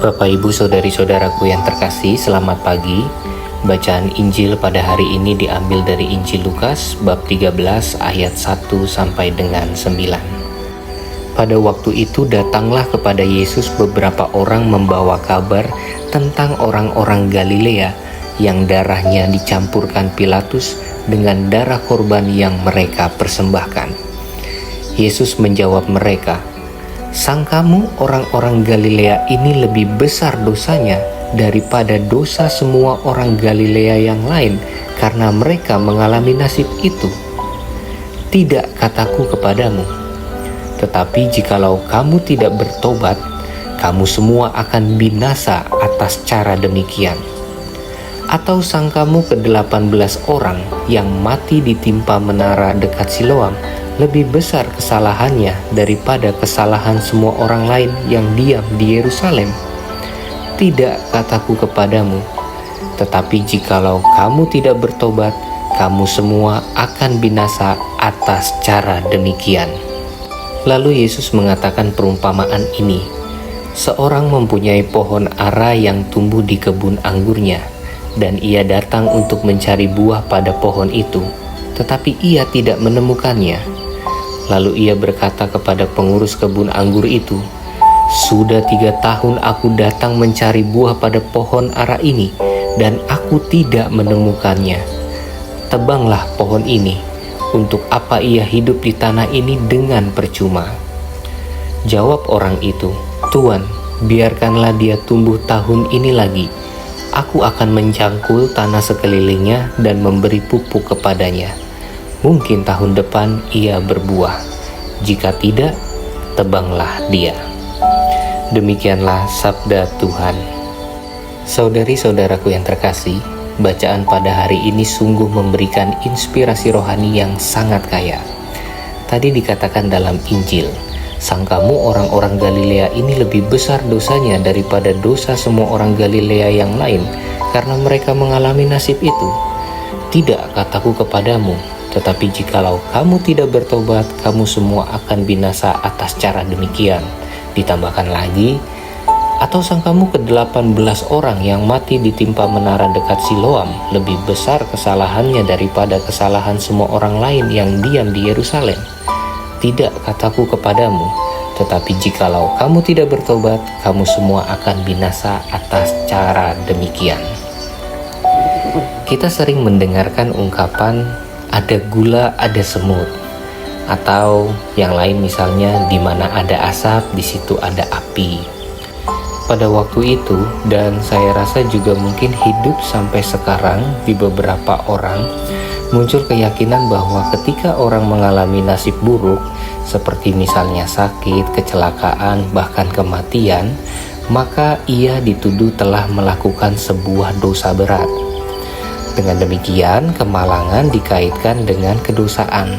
Bapak, Ibu, Saudari-saudaraku yang terkasih, selamat pagi. Bacaan Injil pada hari ini diambil dari Injil Lukas bab 13 ayat 1 sampai dengan 9. Pada waktu itu datanglah kepada Yesus beberapa orang membawa kabar tentang orang-orang Galilea yang darahnya dicampurkan Pilatus dengan darah korban yang mereka persembahkan. Yesus menjawab mereka, "Sangkamu orang-orang Galilea ini lebih besar dosanya daripada dosa semua orang Galilea yang lain karena mereka mengalami nasib itu? Tidak, kataku kepadamu. Tetapi jikalau kamu tidak bertobat, kamu semua akan binasa atas cara demikian. Atau sangkamu ke-18 orang yang mati ditimpa menara dekat Siloam lebih besar kesalahannya daripada kesalahan semua orang lain yang diam di Yerusalem? Tidak, kataku kepadamu. Tetapi jikalau kamu tidak bertobat, kamu semua akan binasa atas cara demikian." Lalu Yesus mengatakan perumpamaan ini. Seorang mempunyai pohon ara yang tumbuh di kebun anggurnya, dan ia datang untuk mencari buah pada pohon itu, tetapi ia tidak menemukannya. Lalu ia berkata kepada pengurus kebun anggur itu, "Sudah 3 tahun aku datang mencari buah pada pohon ara ini, dan aku tidak menemukannya. Tebanglah pohon ini. Untuk apa ia hidup di tanah ini dengan percuma?" Jawab orang itu, "Tuan, biarkanlah dia tumbuh tahun ini lagi. Aku akan mencangkul tanah sekelilingnya dan memberi pupuk kepadanya. Mungkin tahun depan ia berbuah. Jika tidak, tebanglah dia." Demikianlah sabda Tuhan. Saudari-saudaraku yang terkasih, bacaan pada hari ini sungguh memberikan inspirasi rohani yang sangat kaya. Tadi dikatakan dalam Injil, "Sangkamu orang-orang Galilea ini lebih besar dosanya daripada dosa semua orang Galilea yang lain karena mereka mengalami nasib itu? Tidak, kataku kepadamu, tetapi jikalau kamu tidak bertobat, kamu semua akan binasa atas cara demikian." Ditambahkan lagi, "Atau sangkamu ke-18 orang yang mati ditimpa menara dekat Siloam lebih besar kesalahannya daripada kesalahan semua orang lain yang diam di Yerusalem? Tidak, kataku kepadamu, tetapi jikalau kamu tidak bertobat, kamu semua akan binasa atas cara demikian." Kita sering mendengarkan ungkapan "ada gula, ada semut", atau yang lain misalnya "di mana ada asap, di situ ada api". Pada waktu itu, dan saya rasa juga mungkin hidup sampai sekarang, di beberapa orang muncul keyakinan bahwa ketika orang mengalami nasib buruk, seperti misalnya sakit, kecelakaan, bahkan kematian, maka ia dituduh telah melakukan sebuah dosa berat. Dengan demikian, kemalangan dikaitkan dengan kedosaan.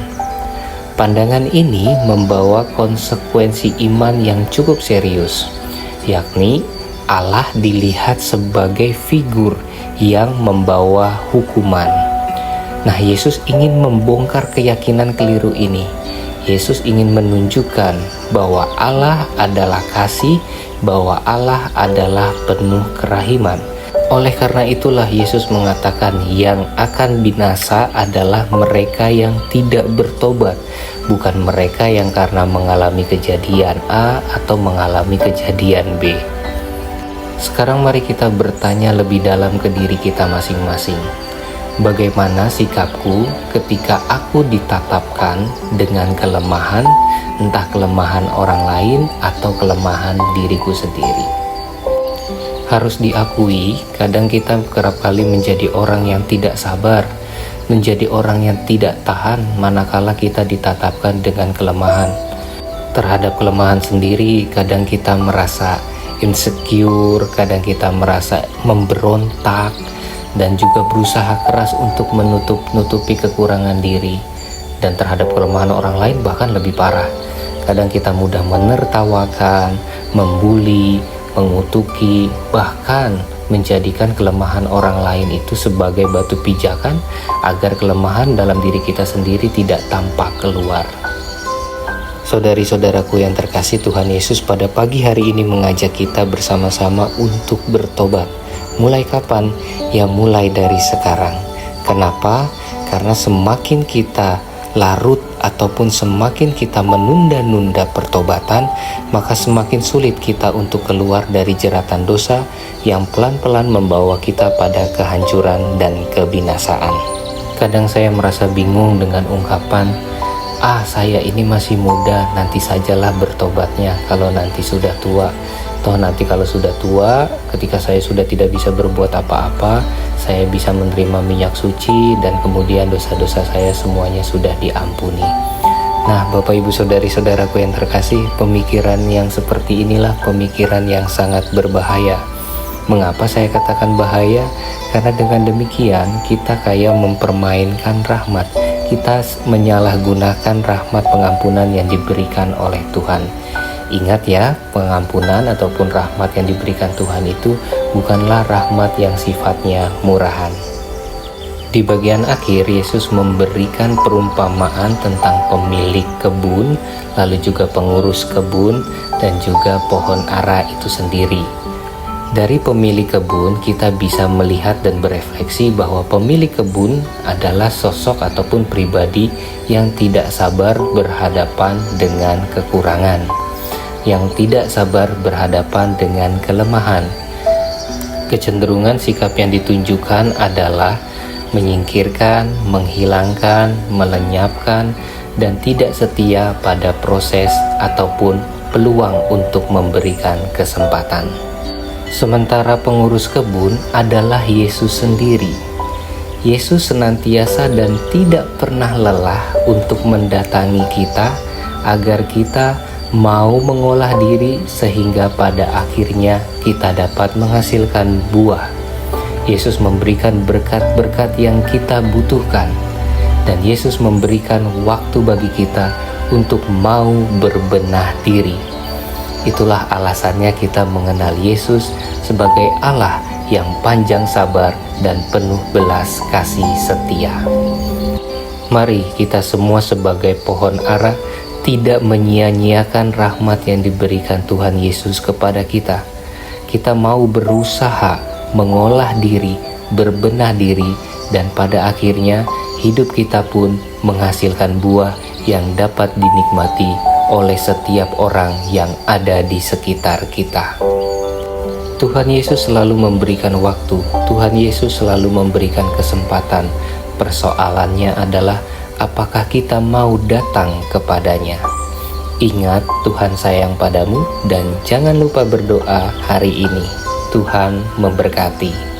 Pandangan ini membawa konsekuensi iman yang cukup serius, yakni Allah dilihat sebagai figur yang membawa hukuman. Nah, Yesus ingin membongkar keyakinan keliru ini. Yesus ingin menunjukkan bahwa Allah adalah kasih, bahwa Allah adalah penuh kerahiman. Oleh karena itulah Yesus mengatakan yang akan binasa adalah mereka yang tidak bertobat, bukan mereka yang karena mengalami kejadian A atau mengalami kejadian B. Sekarang mari kita bertanya lebih dalam ke diri kita masing-masing. Bagaimana sikapku ketika aku ditatapkan dengan kelemahan, entah kelemahan orang lain atau kelemahan diriku sendiri? Harus diakui, kadang kita kerap kali menjadi orang yang tidak sabar, menjadi orang yang tidak tahan manakala kita ditatapkan dengan kelemahan. Terhadap kelemahan sendiri, kadang kita merasa insecure, kadang kita merasa memberontak, dan juga berusaha keras untuk menutupi kekurangan diri. Dan terhadap kelemahan orang lain bahkan lebih parah. Kadang kita mudah menertawakan, membuli, mengutuki, bahkan menjadikan kelemahan orang lain itu sebagai batu pijakan agar kelemahan dalam diri kita sendiri tidak tampak keluar. Saudari-saudaraku yang terkasih, Tuhan Yesus pada pagi hari ini mengajak kita bersama-sama untuk bertobat. Mulai kapan? Ya mulai dari sekarang. Kenapa? Karena semakin kita larut ataupun semakin kita menunda-nunda pertobatan, maka semakin sulit kita untuk keluar dari jeratan dosa yang pelan-pelan membawa kita pada kehancuran dan kebinasaan. Kadang saya merasa bingung dengan ungkapan, saya ini masih muda, nanti sajalah bertobatnya kalau nanti sudah tua. Toh nanti kalau sudah tua, ketika saya sudah tidak bisa berbuat apa-apa, saya bisa menerima minyak suci dan kemudian dosa-dosa saya semuanya sudah diampuni. Nah, Bapak Ibu Saudari-saudaraku yang terkasih, pemikiran yang seperti inilah pemikiran yang sangat berbahaya. Mengapa saya katakan bahaya? Karena dengan demikian kita kayak mempermainkan rahmat. Kita menyalahgunakan rahmat pengampunan yang diberikan oleh Tuhan. Ingat ya, pengampunan ataupun rahmat yang diberikan Tuhan itu bukanlah rahmat yang sifatnya murahan. Di bagian akhir, Yesus memberikan perumpamaan tentang pemilik kebun, lalu juga pengurus kebun, dan juga pohon ara itu sendiri. Dari pemilik kebun, kita bisa melihat dan berefleksi bahwa pemilik kebun adalah sosok ataupun pribadi yang tidak sabar berhadapan dengan kekurangan, yang tidak sabar berhadapan dengan kelemahan. Kecenderungan sikap yang ditunjukkan adalah menyingkirkan, menghilangkan, melenyapkan, dan tidak setia pada proses ataupun peluang untuk memberikan kesempatan. Sementara pengurus kebun adalah Yesus sendiri. Yesus senantiasa dan tidak pernah lelah untuk mendatangi kita agar kita mau mengolah diri sehingga pada akhirnya kita dapat menghasilkan buah. Yesus memberikan berkat-berkat yang kita butuhkan, dan Yesus memberikan waktu bagi kita untuk mau berbenah diri. Itulah alasannya kita mengenal Yesus sebagai Allah yang panjang sabar dan penuh belas kasih setia. Mari kita semua sebagai pohon ara tidak menyia-nyiakan rahmat yang diberikan Tuhan Yesus kepada kita. Kita mau berusaha mengolah diri, berbenah diri, dan pada akhirnya hidup kita pun menghasilkan buah yang dapat dinikmati oleh setiap orang yang ada di sekitar kita. Tuhan Yesus selalu memberikan waktu, Tuhan Yesus selalu memberikan kesempatan. Persoalannya adalah apakah kita mau datang kepadanya. Ingat, Tuhan sayang padamu dan jangan lupa berdoa hari ini. Tuhan memberkati.